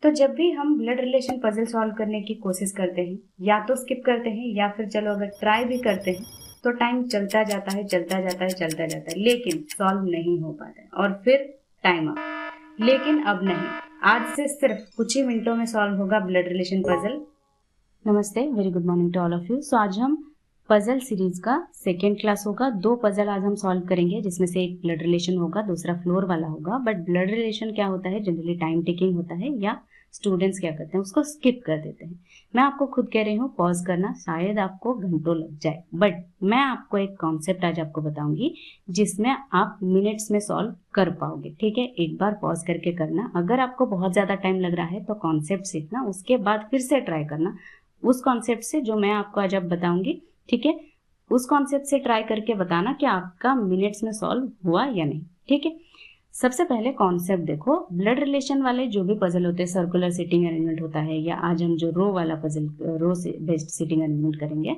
तो जब भी हम ब्लड रिलेशन पजल सॉल्व करने की कोशिश करते हैं, या तो स्किप करते हैं या फिर चलो अगर ट्राई भी करते हैं तो टाइम चलता जाता है, लेकिन सॉल्व नहीं हो पाता है और फिर टाइम अप। लेकिन अब नहीं, आज से सिर्फ कुछ ही मिनटों में सॉल्व होगा ब्लड रिलेशन पजल। नमस्ते, very good morning to all of you. So आज हम पजल सीरीज का सेकेंड क्लास होगा। 2 पजल आज हम सॉल्व करेंगे, जिसमें से एक ब्लड रिलेशन होगा, दूसरा फ्लोर वाला होगा। बट ब्लड रिलेशन क्या होता है, जनरली टाइम टेकिंग होता है, या स्टूडेंट्स क्या करते हैं, उसको स्किप कर देते हैं। मैं आपको खुद कह रही हूँ पॉज करना, शायद आपको घंटों लग जाए, बट मैं आपको एक कॉन्सेप्ट आज आपको बताऊंगी जिसमें आप मिनट्स में सॉल्व कर पाओगे। ठीक है, एक बार पॉज करके करना। अगर आपको बहुत ज्यादा टाइम लग रहा है तो कॉन्सेप्ट सीखना, उसके बाद फिर से ट्राई करना उस कॉन्सेप्ट से जो मैं आपको आज अब बताऊंगी। ठीक है, उस कॉन्सेप्ट से ट्राई करके बताना कि आपका मिनट्स में सॉल्व हुआ या नहीं। ठीक है, सबसे पहले कॉन्सेप्ट देखो। ब्लड रिलेशन वाले जो भी पजल होते हैं, सर्कुलर सिटिंग अरेंजमेंट होता है, या आज हम जो रो वाला पजल, रो से बेस्ड सिटिंग अरेंजमेंट करेंगे,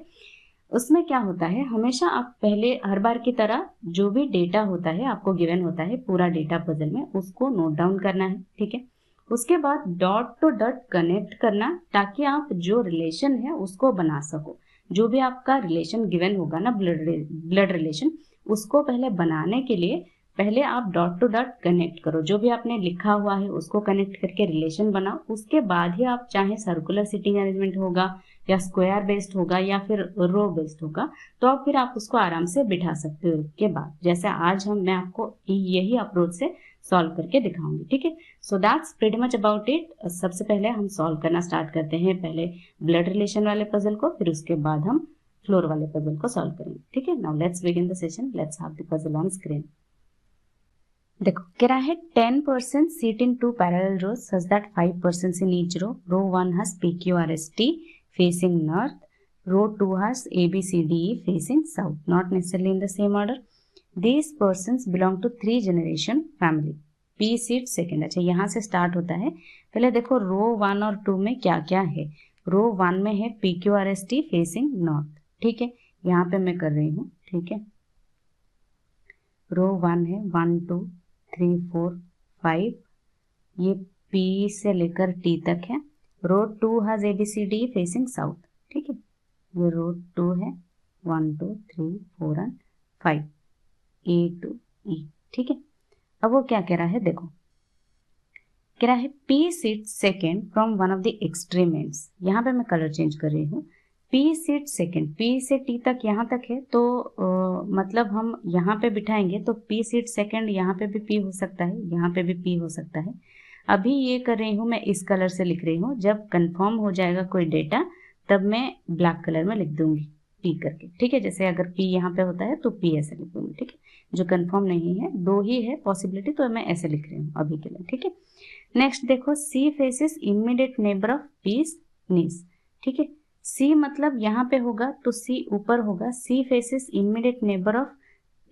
उसमें क्या होता है, हमेशा आप पहले हर बार की तरह जो भी डेटा होता है आपको गिवन होता है, पूरा डेटा पजल में, उसको नोट डाउन करना है। ठीक है, उसके बाद डॉट टू डॉट कनेक्ट करना, ताकि आप जो रिलेशन है उसको बना सको। जो भी आपका रिलेशन गिवन होगा ना, ब्लड रिलेशन, उसको पहले बनाने के लिए पहले आप डॉट टू डॉट कनेक्ट करो। जो भी आपने लिखा हुआ है उसको कनेक्ट करके रिलेशन बनाओ। उसके बाद ही आप चाहे सर्कुलर सिटिंग अरेंजमेंट होगा, या स्क्वायर बेस्ड होगा, या फिर रो बेस्ड होगा, तो आप फिर आप उसको आराम से बिठा सकते हो। उसके बाद जैसे आज मैं आपको यही अप्रोच से सॉल्व करके दिखाऊंगी। ठीक है, so that's pretty much about it. सबसे पहले हम सॉल्व करना स्टार्ट करते हैं, पहले ब्लड रिलेशन वाले पजल को, फिर उसके बाद हम फ्लोर वाले पजल को सॉल्व करेंगे। ठीक है, now let's begin the session. Let's have the puzzle on screen. देखो, कह रहा है 10% seat in 2 parallel rows such that 5% in each row. Row 1 has PQRST facing north. Row 2 has ABCDE facing south, not necessarily in the same order. These persons belong to 3 generation family. P seat second. अच्छा, यहाँ से start होता है। पहले देखो रो 1 और 2 में क्या क्या है। रो 1 में है PQRST facing north। ठीक है, यहाँ पे मैं कर रही हूँ। ठीक है, रो 1 है 1 2 3 4 5, ये P से लेकर T तक है। रो 2 has ABCD फेसिंग साउथ। ठीक है, ये रो 2 है 1 2 3 4 एंड 5, A to E। ठीक है, अब वो क्या कह रहा है, देखो कह रहा है P seat second from one of the extreme ends. यहाँ पे मैं कलर चेंज कर रही हूँ। P सीट सेकेंड, P से T तक यहाँ तक है, तो मतलब हम यहाँ पे बिठाएंगे तो P सीट सेकेंड, यहाँ पे भी P हो सकता है, यहाँ पे भी P हो सकता है। अभी ये कर रही हूँ मैं, इस कलर से लिख रही हूँ। जब कंफर्म हो जाएगा कोई डेटा तब मैं ब्लैक कलर में लिख दूंगी P करके। ठीक है, जैसे अगर P यहाँ पे होता है तो P ऐसे लिख दूंगी। ठीक है, जो कंफर्म नहीं है, 2 ही है पॉसिबिलिटी, तो मैं ऐसे लिख रही हूँ अभी के लिए। ठीक है, नेक्स्ट देखो, C faces immediate neighbour of P's नीस। ठीक है, C मतलब यहाँ पे होगा तो C ऊपर होगा। C faces immediate neighbour of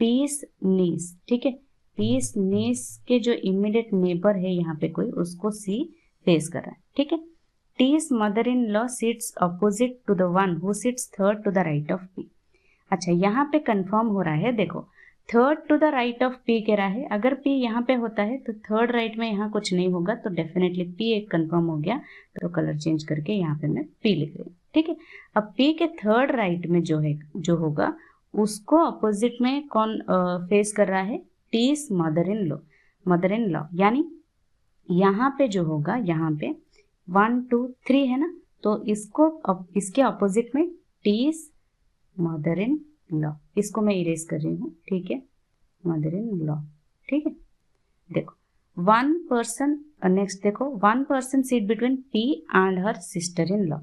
P's नीस। ठीक है, P's नीस के जो इमीडिएट नेबर है यहाँ पे कोई, उसको C फेस कर रहा है। ठीक है, T's mother in law sits opposite to the one who sits third to the right of P। अच्छा, यहाँ पे कंफर्म हो रहा है, देखो third to the right of P कह रहा है। अगर P यहाँ पे होता है तो थर्ड राइट में यहाँ कुछ नहीं होगा, तो डेफिनेटली P एक कंफर्म हो गया। तो कलर चेंज करके यहाँ पे मैं P लिख रही हूँ। ठीक है, अब P के थर्ड राइट में जो है, जो होगा, उसको अपोजिट में कौन फेस कर रहा है, T's मदर इन लॉ। यानी यहाँ पे जो होगा, यहाँ पे 1 2 3 है ना, तो इसको इसके अपोजिट में T's मदर इन लॉ, इसको मैं इरेज कर रही हूँ। ठीक है, मदर इन लॉ। ठीक है, देखो 1 पर्सन, नेक्स्ट देखो 1 person seat between P and her sister in law.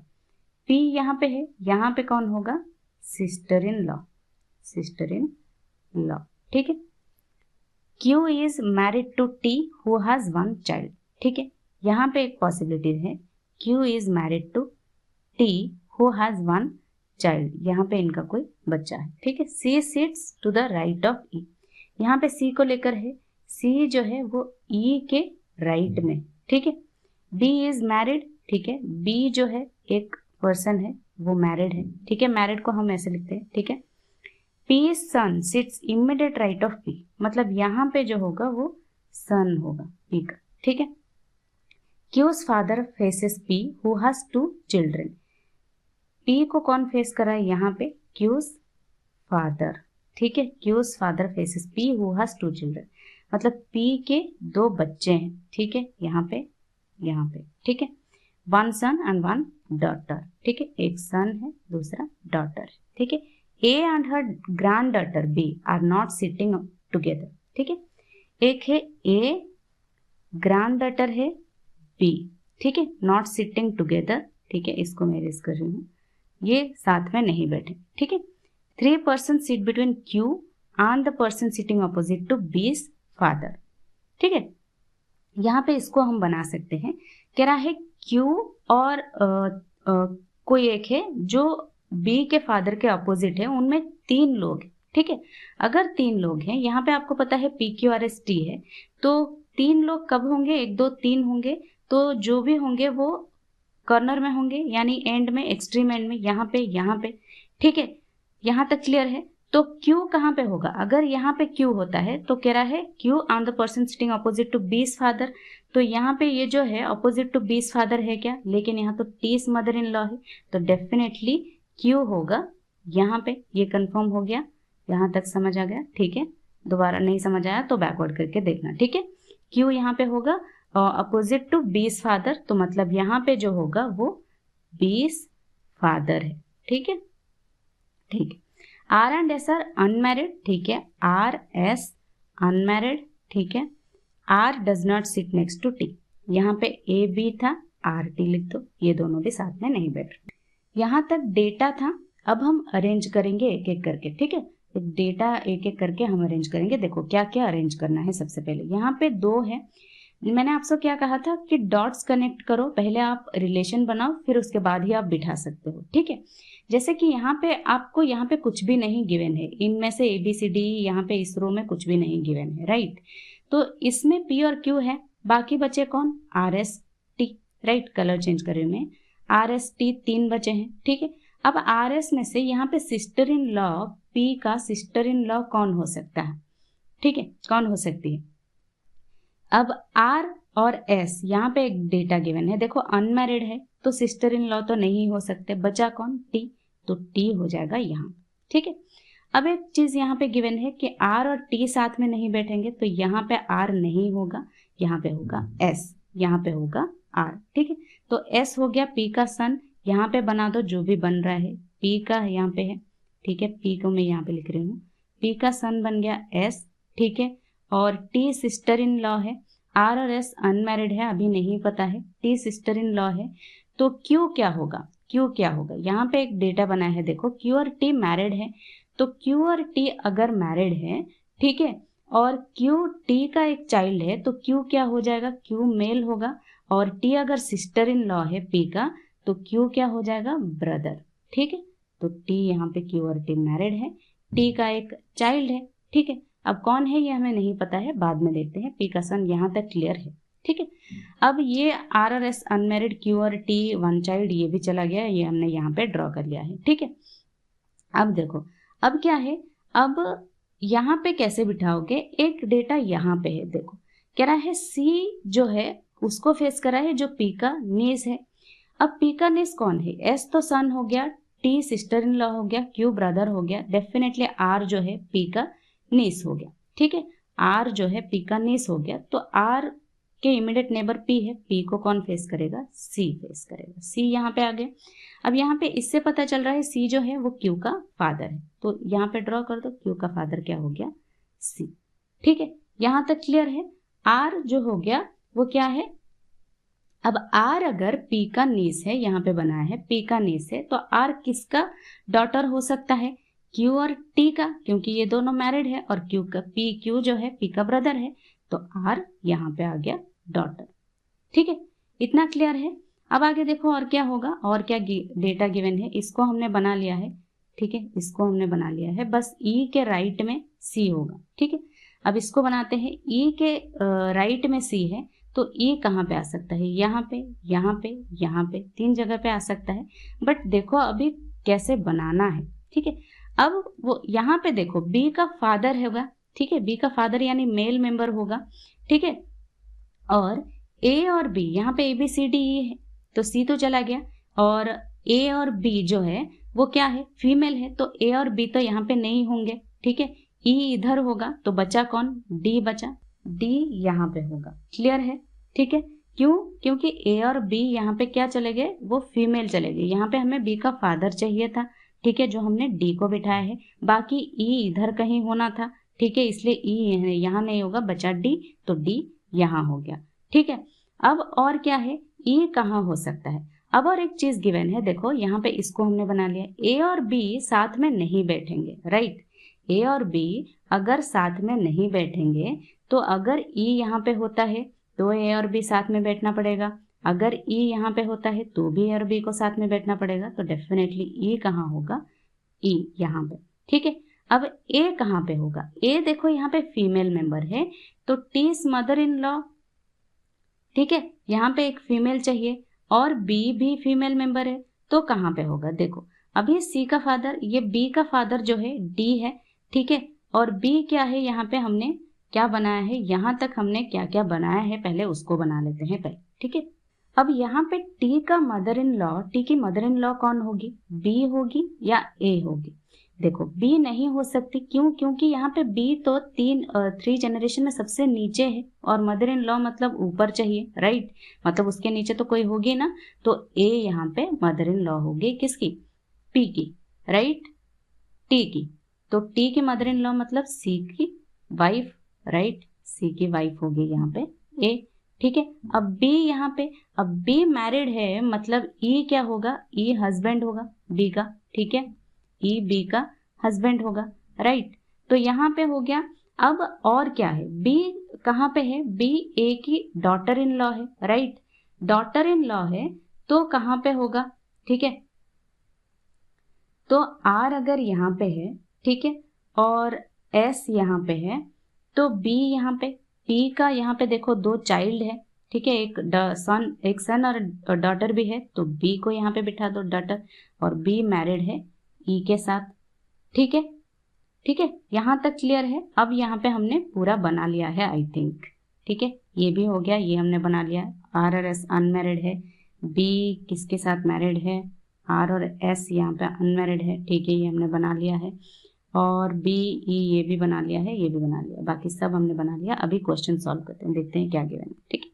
P यहाँ पे है, यहाँ पे कौन होगा, सिस्टर इन लॉ। ठीक है, Q is married to T who has 1 child। ठीक है, यहाँ पे एक पॉसिबिलिटी है, Q is married to T who has 1 child, यहाँ पे इनका कोई बच्चा है। ठीक है, C sits to the right of E, यहाँ पे C को लेकर है, C जो है वो E के राइट में। ठीक है, D is married। ठीक है, B जो है एक पर्सन है, वो मैरिड है। ठीक है, मैरिड को हम ऐसे लिखते हैं। ठीक है, P's son sits immediate right of P, मतलब यहाँ पे जो होगा वो सन होगा P का। ठीक है, Q's father faces P who has 2 children. P को कौन फेस कर रहा है यहाँ पे? क्यूज फादर, ठीक है। Q's father faces P who has 2 children, मतलब पी के 2 बच्चे हैं, ठीक है, यहाँ पे, ठीक है। 1 सन एंड 1 डॉटर, ठीक है, एक सन है दूसरा डॉटर, ठीक है। A and her granddaughter B are not sitting together, ठीक है। एक है ए, ग्रैंड डॉटर है बी, ठीक है, नॉट सिटिंग टुगेदर, ठीक है, इसको मैं रेस कर रही हूँ, ये साथ में नहीं बैठे, ठीक है। 3 persons sit between Q and the person sitting opposite to B's father, ठीक है। यहाँ पे इसको हम बना सकते हैं, कह रहा है Q और कोई एक है जो B के फादर के अपोजिट है, उनमें 3 लोग, ठीक है। अगर 3 लोग हैं, यहाँ पे आपको पता है PQRST है, तो 3 लोग कब होंगे? 1 2 3 होंगे, तो जो भी होंगे वो कॉर्नर में होंगे, यानी एंड में, एक्सट्रीम एंड में, यहाँ पे, ठीक है। यहाँ तक क्लियर है? तो Q कहाँ पे होगा? अगर यहाँ पे Q होता है तो कह रहा है Q on the person sitting opposite to B's father, तो यहाँ पे ये जो है अपोजिट टू बीस फादर है क्या? लेकिन यहाँ तो टीस मदर इन लॉ है, तो डेफिनेटली Q होगा यहाँ पे। ये कंफर्म हो गया, यहाँ तक समझ आ गया, ठीक है। दोबारा नहीं समझ आया तो बैकवर्ड करके देखना, ठीक है। Q यहाँ पे होगा अपोजिट टू बीस फादर, तो मतलब यहाँ पे जो होगा वो बीस फादर है, ठीक है, ठीक है। R and S are unmarried, ठीक है, आर एस अनमैरिड, ठीक है। R does not sit next to T, यहाँ पे ए बी था, आर टी लिख दो, ये दोनों भी साथ में नहीं बैठ रहे। यहाँ तक डेटा था, अब हम अरेंज करेंगे एक एक करके, ठीक है। डेटा एक एक करके हम अरेंज करेंगे। देखो क्या क्या अरेंज करना है। सबसे पहले यहाँ पे 2 है, मैंने आपसे क्या कहा था कि डॉट्स कनेक्ट करो, पहले आप रिलेशन बनाओ, फिर उसके बाद ही आप बिठा सकते हो, ठीक है। जैसे कि यहाँ पे आपको यहाँ पे कुछ भी नहीं गिवन है, इनमें से ABCD यहाँ पे इस रो में कुछ भी नहीं गिवन है, राइट। तो इसमें P और Q है, बाकी बचे कौन? RST, right. कलर चेंज कर रही हूँ मैं, RST 3 बचे हैं, ठीक है। अब RS में से यहाँ पे सिस्टर इन लॉ P का सिस्टर इन लॉ कौन हो सकता है, ठीक है, कौन हो सकती है? अब R और S यहाँ पे एक डेटा गिवन है, देखो अनमैरिड है तो सिस्टर इन लॉ तो नहीं हो सकते, बचा कौन? T, तो T हो जाएगा यहाँ, ठीक है। अब एक चीज यहाँ पे गिवन है कि R और T साथ में नहीं बैठेंगे, तो यहाँ पे R नहीं होगा, यहाँ पे होगा S, यहाँ पे होगा R, ठीक है। तो S हो गया P का सन, यहाँ पे बना दो जो भी बन रहा है, P का यहाँ पे है, ठीक है, P को मैं यहाँ पे लिख रही हूँ, P का सन बन गया S, ठीक है। और T सिस्टर इन लॉ है, R और S अनमैरिड है, अभी नहीं पता है, T सिस्टर इन लॉ है, तो Q क्या होगा? Q क्या होगा? यहाँ पे एक डेटा बना है, देखो Q और T मैरिड है, तो Q और T अगर मैरिड है, ठीक है, और Q T का एक चाइल्ड है, तो Q क्या हो जाएगा? Q मेल होगा, और T अगर सिस्टर इन लॉ है P का, तो Q क्या हो जाएगा? ब्रदर, ठीक है। तो T यहाँ पे Q और T मैरिड है, T का एक चाइल्ड है, ठीक है। अब कौन है ये हमें नहीं पता है, बाद में देखते हैं। P का सन यहाँ तक क्लियर है, ठीक है। अब ये R और S अनमैरिड, Q और T 1 चाइल्ड, ये भी चला गया, ये हमने यहाँ पे ड्रॉ कर लिया है, ठीक है। अब देखो अब क्या है, अब यहाँ पे कैसे बिठाओगे? एक डेटा यहाँ पे है, देखो कह रहा है C जो है उसको फेस करा है जो P का नीस है। अब P का नीस कौन है? S तो सन हो गया, T सिस्टर इन लॉ हो गया, Q ब्रदर हो गया, डेफिनेटली R जो है P का नीस हो गया, ठीक है। R जो है P का नीस हो गया, तो R के इमीडिएट नेबर P है, P को कौन फेस करेगा? C फेस करेगा, C यहाँ पे आ गया। अब यहाँ पे इससे पता चल रहा है C जो है वो Q का फादर है, तो यहाँ पे ड्रॉ कर दो, Q का फादर क्या हो गया? C, ठीक है। यहाँ तक क्लियर है। R जो हो गया वो क्या है? अब R अगर P का नीस है, यहाँ पे बनाया है P का नीस है, तो R किसका डॉटर हो सकता है? Q और T का, क्योंकि ये दोनों मैरिड है, और Q जो है P का ब्रदर है, तो R यहाँ पे आ गया डॉटर, ठीक है। इतना क्लियर है। अब आगे देखो और क्या होगा, और क्या डेटा गिवन है, इसको हमने बना लिया है, ठीक है, इसको हमने बना लिया है, बस E के राइट में C होगा, ठीक है। अब इसको बनाते हैं, E के राइट में C है, तो E कहाँ पे आ सकता है? यहाँ पे, यहाँ पे, यहाँ पे, 3 जगह पे आ सकता है। बट देखो अभी कैसे बनाना है, ठीक है। अब वो यहाँ पे देखो B का फादर होगा, ठीक है, B का फादर यानी मेल मेंबर होगा, ठीक है, और ए और बी, यहाँ पे ABCDE है तो C तो चला गया, और A और B जो है वो क्या है, फीमेल है, तो A और B तो यहाँ पे नहीं होंगे, ठीक है। E इधर होगा तो बचा कौन, D बचा, D यहाँ पे होगा, क्लियर है, ठीक है। क्यों, क्योंकि A और B यहाँ पे क्या चले गए, वो फीमेल चले गए। यहाँ पे हमें B का फादर चाहिए था, ठीक है, जो हमने D को बिठाया है। बाकी E इधर कहीं होना था, ठीक है, इसलिए E यहाँ नहीं होगा, बचा D, तो D यहाँ हो गया, ठीक है। अब और क्या है, E कहाँ हो सकता है। अब और एक चीज गिवन है, देखो यहाँ पे इसको हमने बना लिया, A और B साथ में नहीं बैठेंगे, राइट। A और B अगर साथ में नहीं बैठेंगे तो अगर E यहाँ पे होता है तो A और B साथ में बैठना पड़ेगा, अगर E यहाँ पे होता है तो भी A और B को साथ में बैठना पड़ेगा, तो डेफिनेटली E कहाँ होगा, E यहाँ पे, ठीक है। अब A कहाँ पे होगा, A देखो यहाँ पे फीमेल मेंबर है तो T's मदर इन लॉ, ठीक है, यहाँ पे एक फीमेल चाहिए, और B भी फीमेल मेंबर है तो कहाँ पे होगा, देखो अब ये C का फादर, ये B का फादर जो है D है, ठीक है, और B क्या है, यहाँ पे हमने क्या बनाया है, यहाँ तक हमने क्या क्या बनाया है पहले उसको बना लेते हैं पहले, ठीक है। अब यहाँ पे T का मदर इन लॉ, T की मदर इन लॉ कौन होगी, B होगी या A होगी, देखो B नहीं हो सकती, क्यों, क्योंकि यहाँ पे B तो 3 जनरेशन में सबसे नीचे है, और मदर इन लॉ मतलब ऊपर चाहिए, राइट, मतलब उसके नीचे तो कोई होगी ना, तो A यहाँ पे मदर इन लॉ होगी किसकी, P की, राइट, T की, तो T की मदर इन लॉ मतलब C की वाइफ, राइट, C की वाइफ होगी यहाँ पे A, ठीक है। अब B यहाँ पे, अब B मैरिड है मतलब E क्या होगा, E हस्बैंड होगा B का, ठीक है, E B का हस्बैंड होगा, राइट, तो यहाँ पे हो गया। अब और क्या है, B कहाँ पे है, B A की डॉटर इन लॉ है, राइट, डॉटर इन लॉ है तो कहाँ पे होगा, ठीक है, तो R अगर यहाँ पे है, ठीक है, और S यहाँ पे है, तो B यहाँ पे, P का यहाँ पे देखो 2 चाइल्ड है, ठीक है, एक सन और डॉटर भी है, तो B को यहाँ पे बिठा दो डॉटर, और B मैरिड है E के साथ, ठीक है, ठीक है, यहाँ तक क्लियर है। अब यहाँ पे हमने पूरा बना लिया है आई थिंक, ठीक है, ये भी हो गया, ये हमने बना लिया, R और S अनमैरिड है, B किसके साथ मैरिड है, R और S यहाँ पे अनमैरिड है, ठीक है, ये हमने बना लिया है, और B E ये भी बना लिया है, ये भी बना लिया, बाकी सब हमने बना लिया। अभी क्वेश्चन सॉल्व करते हैं, देखते हैं क्या गिवन है, ठीक है।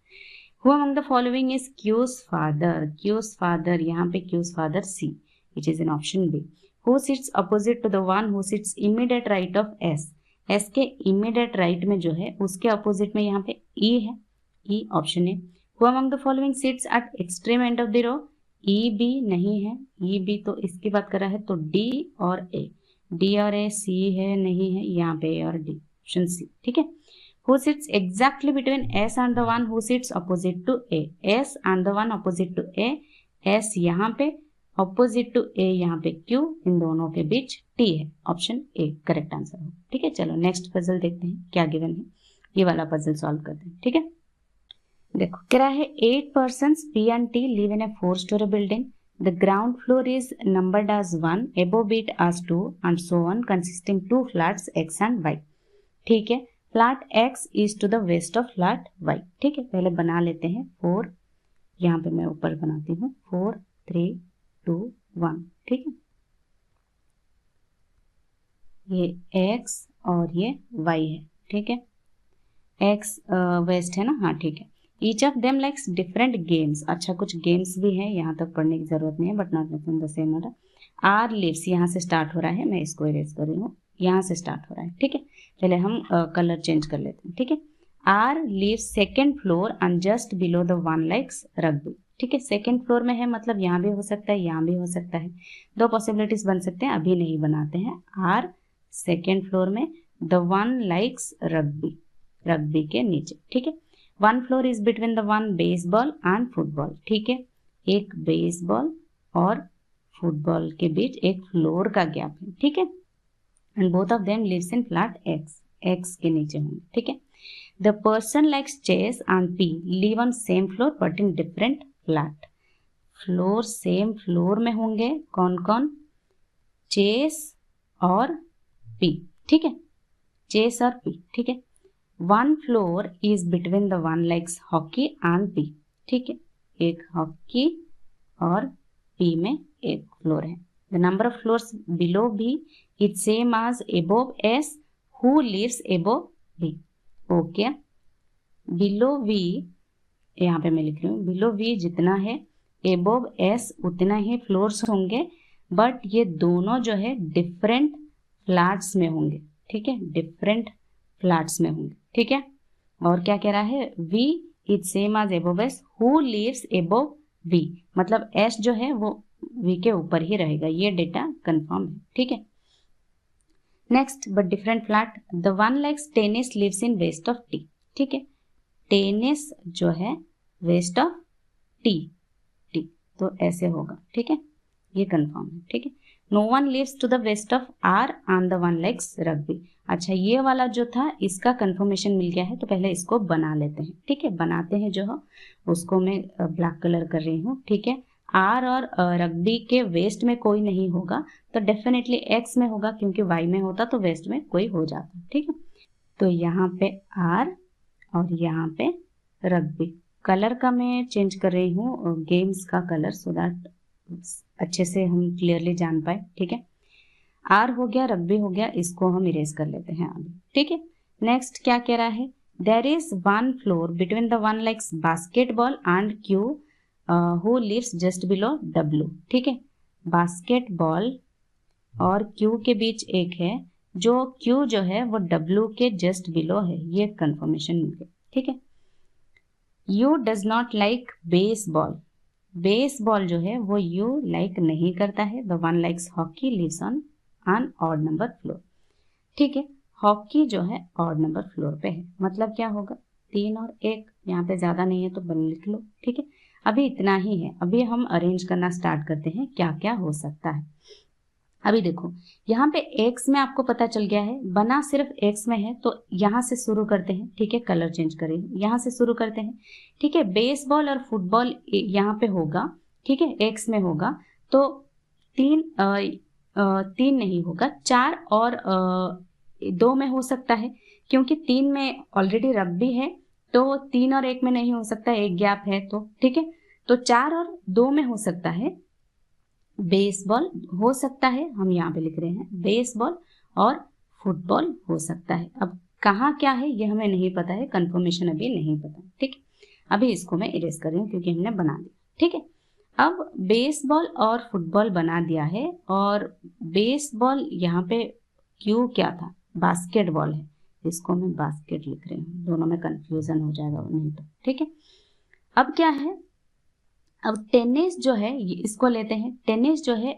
Who among the following is Q's father, Q's father, यहाँ पे Q's father C, which is in option B। Who sits opposite to the one who sits immediate right of S, S के immediate right में जो है उसके opposite में यहाँ पे E है, E ऑप्शन है। Who among the following sits at extreme end of the row, E B नहीं है, E B तो इसकी बात कर रहा है, तो D और A, D और A, C है नहीं है, यहाँ पे A और D, ऑप्शन C, ठीक है। Who sits exactly between S and the one who sits opposite to A, S and the one opposite to A, S यहाँ पे, ऑपोजिट टू A यहाँ पे Q, इन दोनों के बीच T है, ऑप्शन A करेक्ट आंसर हो, ठीक है। चलो नेक्स्ट पजल देखते हैं क्या गिवन है, ये वाला पजल सॉल्व करते हैं, ठीक है। देखो कह रहा है 8 persons P and T live in a 4-story building, the ground floor is numbered as 1, above it as 2 and so on, consisting 2 flats X and Y, ठीक है। Flat X is to the west of flat Y, ठीक है, पहले बना लेते हैं 4, यहाँ पे मैं ऊपर बनाती हूँ 4 3 2 1, ठीक है, ये X और ये Y है, ठीक है, X वेस्ट है ना, हाँ ठीक है। Each of them likes different games, अच्छा कुछ गेम्स भी हैं, यहाँ तक पढ़ने की जरूरत नहीं है, but not in the same order. R lives यहाँ से स्टार्ट हो रहा है, मैं इसको इरेज कर रही हूँ, यहाँ से स्टार्ट हो रहा है, ठीक है, पहले हम कलर चेंज कर लेते हैं, ठीक है। R lives second floor and just below the one likes rugby, ठीक है, सेकेंड फ्लोर में है मतलब यहाँ भी हो सकता है, यहाँ भी हो सकता है, 2 पॉसिबिलिटीज बन सकते हैं, अभी नहीं बनाते हैं। आर सेकेंड फ्लोर में, the one likes rugby, rugby के नीचे, ठीक है। 1 floor is between the one baseball and football, ठीक है, एक बेसबॉल और फुटबॉल के बीच एक फ्लोर का गैप है, ठीक है, and both of them lives in flat X, X के नीचे होंगे, ठीक है। The person likes chess and P live on same floor but in different flat, floor same floor में होंगे कौन कौन, चेस और P, ठीक है, चेस और P, ठीक है। One floor is between the one likes hockey and P, ठीक है, एक हॉकी और पी में एक फ्लोर है। The number of floors below B is same as above S, who lives above B. Okay, below V, यहाँ पे मैं लिख रही हूँ बिलो वी जितना है अबव एस उतना ही फ्लोर्स होंगे, बट ये दोनों जो है डिफरेंट फ्लैट्स में होंगे, ठीक है, डिफरेंट फ्लैट्स में होंगे, ठीक है। और क्या कह रहा है, V is same as above S, who lives above V, मतलब एस जो है वो वी के ऊपर ही रहेगा, ये डेटा कंफर्म है, ठीक है। Next, but different flat, the one likes tennis lives in west of T, ठीक है, टेनिस जो है वेस्ट ऑफ टी, टी तो ऐसे होगा, ठीक है, ये कंफर्म है, ठीक है। No one lives to the west of R and the one likes rugby. अच्छा, ये वाला जो था इसका कंफर्मेशन मिल गया है, तो पहले इसको बना लेते हैं, ठीक है। बनाते हैं जो हो उसको मैं ब्लैक कलर कर रही हूँ, ठीक है। आर और रग्बी के वेस्ट में कोई नहीं होगा, तो डेफिनेटली एक्स में होगा, क्योंकि वाई में होता तो वेस्ट में कोई हो जाता, ठीक है। तो यहाँ पे आर और यहाँ पे रग्बी। कलर का मैं चेंज कर रही हूँ गेम्स का कलर, सो दैट अच्छे से हम क्लियरली जान पाए, ठीक है। आर हो गया, रग्बी हो गया, इसको हम इरेज कर लेते हैं अभी, ठीक है। नेक्स्ट क्या कह रहा है, there is one floor between the one likes basketball and Q who lives just below W, ठीक है। बास्केटबॉल और क्यू के बीच एक है, जो क्यू जो है वो डब्ल्यू के जस्ट बिलो है, ये कंफर्मेशन मिल गया, ठीक है। U does not like baseball, baseball जो है वो यू लाइक नहीं करता है। The one likes hockey lives on an odd number floor, ठीक है। हॉकी जो है ऑड नंबर फ्लोर पे है, मतलब क्या होगा 3 और 1, यहाँ पे ज्यादा नहीं है तो बन लिख लो, ठीक है। अभी इतना ही है, अभी हम अरेंज करना स्टार्ट करते हैं क्या क्या हो सकता है। अभी देखो यहाँ पे x में आपको पता चल गया है, बना सिर्फ x में है, तो यहाँ से शुरू करते हैं, ठीक है। कलर चेंज करें, यहाँ से शुरू करते हैं, ठीक है। बेसबॉल और फुटबॉल यहाँ पे होगा, ठीक है, x में होगा, तो 3 नहीं होगा, 4 और 2 में हो सकता है, क्योंकि 3 में ऑलरेडी रग्बी है, तो 3 और 1 में नहीं हो सकता, एक गैप है, तो ठीक है। तो 4 और 2 में हो सकता है, बेसबॉल हो सकता है, हम यहाँ पे लिख रहे हैं बेसबॉल, और फुटबॉल हो सकता है। अब कहाँ क्या है ये हमें नहीं पता है, कंफर्मेशन अभी नहीं पता, ठीक है। अभी इसको मैं इरेज कर रही हूँ क्योंकि हमने बना दिया, ठीक है। अब बेसबॉल और फुटबॉल बना दिया है, और बेसबॉल यहाँ पे क्यू क्या था, बास्केटबॉल है, इसको मैं बास्केट लिख रही हूँ, दोनों में कंफ्यूजन हो जाएगा नहीं तो, ठीक है। अब क्या है, अब टेनिस जो है इसको लेते हैं, टेनिस जो है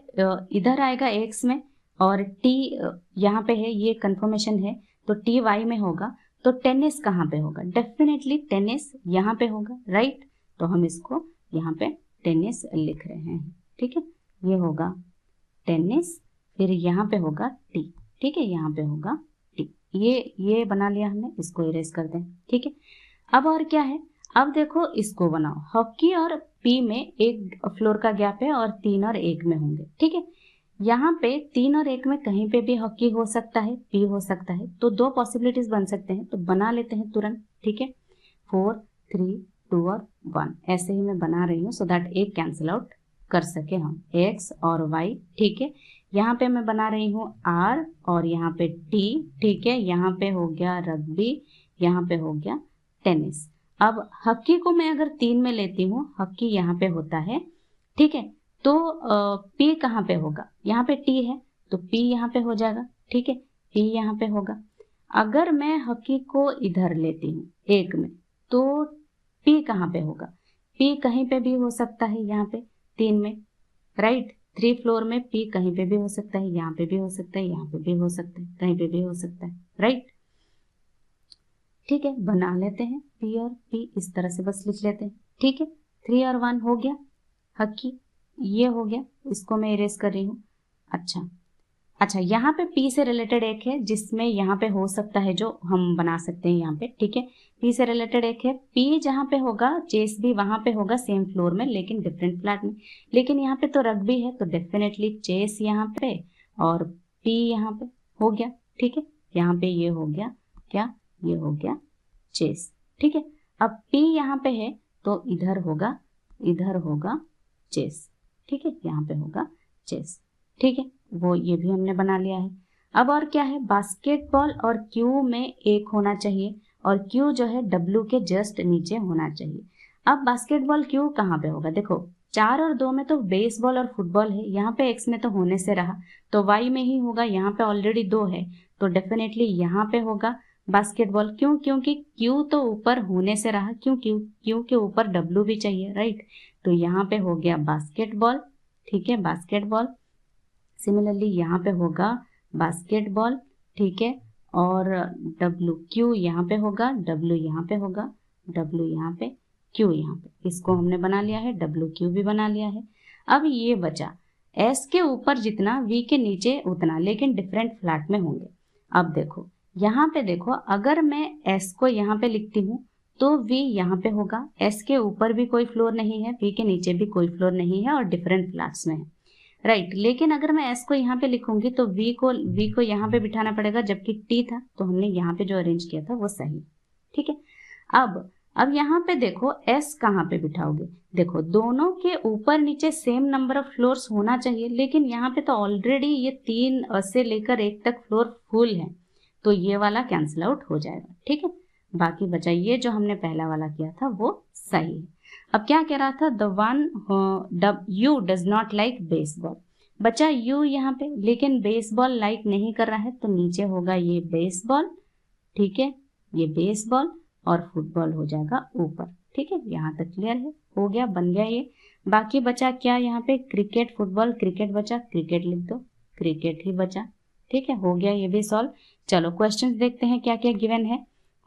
इधर आएगा एक्स में, और टी यहाँ पे है, ये कंफर्मेशन है, तो टी वाई में होगा, तो टेनिस कहाँ पे होगा, डेफिनेटली टेनिस यहाँ पे होगा, राइट। तो हम इसको यहाँ पे टेनिस लिख रहे हैं, ठीक है। ये होगा टेनिस, फिर यहाँ पे होगा टी, ठीक है, यहाँ पे होगा टी, ये बना लिया हमने, इसको इरेज कर दें, ठीक है। अब और क्या है, अब देखो इसको बनाओ, हॉकी और पी में एक फ्लोर का गैप है, और 3 और 1 में होंगे, ठीक है। यहाँ पे 3 और 1 में कहीं पे भी हॉकी हो सकता है, पी हो सकता है, तो 2 पॉसिबिलिटीज बन सकते हैं, तो बना लेते हैं तुरंत, ठीक है। 4, 3, 2 और 1 ऐसे ही मैं बना रही हूँ, सो दैट एक कैंसिल आउट कर सके हम, एक्स और वाई, ठीक है। यहाँ पे मैं बना रही हूँ आर, और यहाँ पे टी, ठीक है। यहाँ पे हो गया रग्बी, यहाँ पे हो गया टेनिस। अब हॉकी को मैं अगर 3 में लेती हूँ, हॉकी यहाँ पे होता है, ठीक है, तो पी कहाँ पे होगा, यहाँ पे टी है, तो पी यहाँ पे हो जाएगा, ठीक है, पी यहाँ पे होगा। अगर मैं हॉकी को इधर लेती हूँ 1 में, तो पी कहाँ पे होगा, पी कहीं पे भी हो सकता है, यहाँ पे 3 में, राइट। 3 फ्लोर में पी कहीं पे भी हो सकता है, यहाँ पे भी हो सकता है, यहाँ पे भी हो सकता है, कहीं पे भी हो सकता है, राइट, ठीक है। बना लेते हैं पी और पी, इस तरह से बस लिख लेते हैं, ठीक है। 3 और 1 हो गया, हॉकी ये हो गया, इसको मैं इरेज कर रही हूँ। अच्छा, यहाँ पे पी से रिलेटेड एक है, जिसमें यहाँ पे हो सकता है, जो हम बना सकते हैं यहाँ पे, ठीक है। पी से रिलेटेड एक है, पी जहाँ पे होगा चेस भी वहां पे होगा, सेम फ्लोर में लेकिन डिफरेंट फ्लैट में, लेकिन यहाँ पे तो रग्बी है, तो डेफिनेटली चेस यहाँ पे और पी यहाँ पे हो गया, ठीक है। यहाँ पे ये हो गया क्या, ये हो गया चेस, ठीक है। अब P यहाँ पे है तो इधर होगा चेस, ठीक है, यहाँ पे होगा चेस, ठीक है, वो ये भी हमने बना लिया है। अब और क्या है, बास्केटबॉल और Q में एक होना चाहिए और Q जो है W के जस्ट नीचे होना चाहिए। अब बास्केटबॉल Q कहाँ पे होगा, देखो 4 और 2 में तो बेसबॉल और फुटबॉल है, यहाँ पे X में तो होने से रहा तो Y में ही होगा, यहाँ पे ऑलरेडी 2 है तो डेफिनेटली यहाँ पे होगा बास्केटबॉल। क्यों, क्योंकि Q तो ऊपर होने से रहा, क्यों Q के ऊपर W भी चाहिए, राइट। तो यहाँ पे हो गया बास्केटबॉल, ठीक है, बास्केटबॉल। सिमिलरली यहाँ पे होगा बास्केटबॉल, ठीक है, और W Q यहाँ पे होगा, W यहाँ पे होगा, W यहाँ पे, Q यहाँ पे, इसको हमने बना लिया है, W Q भी बना लिया है। अब ये बचा S के ऊपर जितना V के नीचे उतना, लेकिन डिफरेंट फ्लैट में होंगे। अब देखो यहाँ पे देखो, अगर मैं S को यहाँ पे लिखती हूँ तो V यहाँ पे होगा, S के ऊपर भी कोई फ्लोर नहीं है, V के नीचे भी कोई फ्लोर नहीं है और डिफरेंट फ्लैट्स में है, राइट। लेकिन अगर मैं S को यहाँ पे लिखूंगी तो V को यहाँ पे बिठाना पड़ेगा, जबकि T था तो हमने यहाँ पे जो अरेंज किया था वो सही, ठीक है। अब यहाँ पे देखो S कहाँ पे बिठाओगे, देखो दोनों के ऊपर नीचे सेम नंबर ऑफ फ्लोर्स होना चाहिए, लेकिन यहाँ पे तो ऑलरेडी ये 3 से लेकर 1 तक फ्लोर फुल है तो ये वाला कैंसिल आउट हो जाएगा, ठीक है। बाकी बचा ये जो हमने पहला वाला किया था वो सही है। अब क्या कह रहा था, the one you does not like baseball, बचा यू यहाँ पे, लेकिन बेसबॉल लाइक नहीं कर रहा है तो नीचे होगा ये बेसबॉल, ठीक है, ये बेसबॉल और फुटबॉल हो जाएगा ऊपर, ठीक है। यहाँ तक क्लियर है, हो गया, बन गया ये। बाकी बचा क्या यहाँ पे, क्रिकेट फुटबॉल, क्रिकेट बचा, क्रिकेट लिख दो, क्रिकेट ही बचा, ठीक है, हो गया ये भी सॉल्व। चलो क्वेश्चन देखते हैं क्या क्या गिवन है।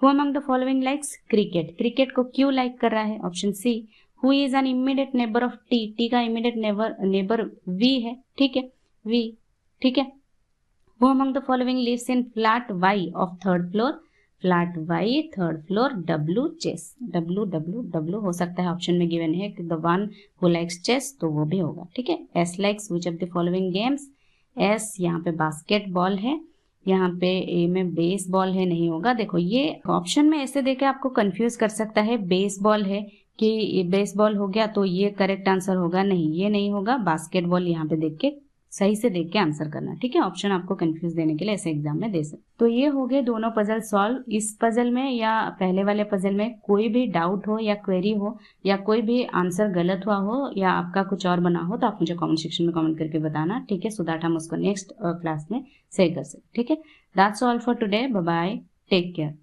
Who among the following likes cricket, cricket को क्यों लाइक कर रहा है, option C. Who is an immediate neighbour of T, T का इमीडिएट नेबर वी है, ठीक है, वी, ठीक है। Who among the following lives in flat Y of third floor, flat Y third floor, W chess, W हो सकता है option में गिवन है कि the one who likes chess तो वो भी होगा, ठीक है। S likes which of the following games, S यहाँ पे बास्केटबॉल है, यहाँ पे ए में बेसबॉल है, नहीं होगा। देखो ये ऑप्शन में ऐसे देके आपको कंफ्यूज कर सकता है, बेसबॉल है कि बेसबॉल हो गया तो ये करेक्ट आंसर होगा, नहीं ये नहीं होगा, बास्केटबॉल यहाँ पे देख के सही से देख के आंसर करना, ठीक है। ऑप्शन आपको कंफ्यूज देने के लिए ऐसे एग्जाम में दे सकते। तो ये हो गए दोनों पजल सॉल्व। इस पजल में या पहले वाले पजल में कोई भी डाउट हो या क्वेरी हो या कोई भी आंसर गलत हुआ हो या आपका कुछ और बना हो तो आप मुझे कमेंट सेक्शन में कमेंट करके बताना, ठीक है, सो दैट हम उसको नेक्स्ट क्लास में सही कर सकते, ठीक है। That's all for today, bye bye, take care.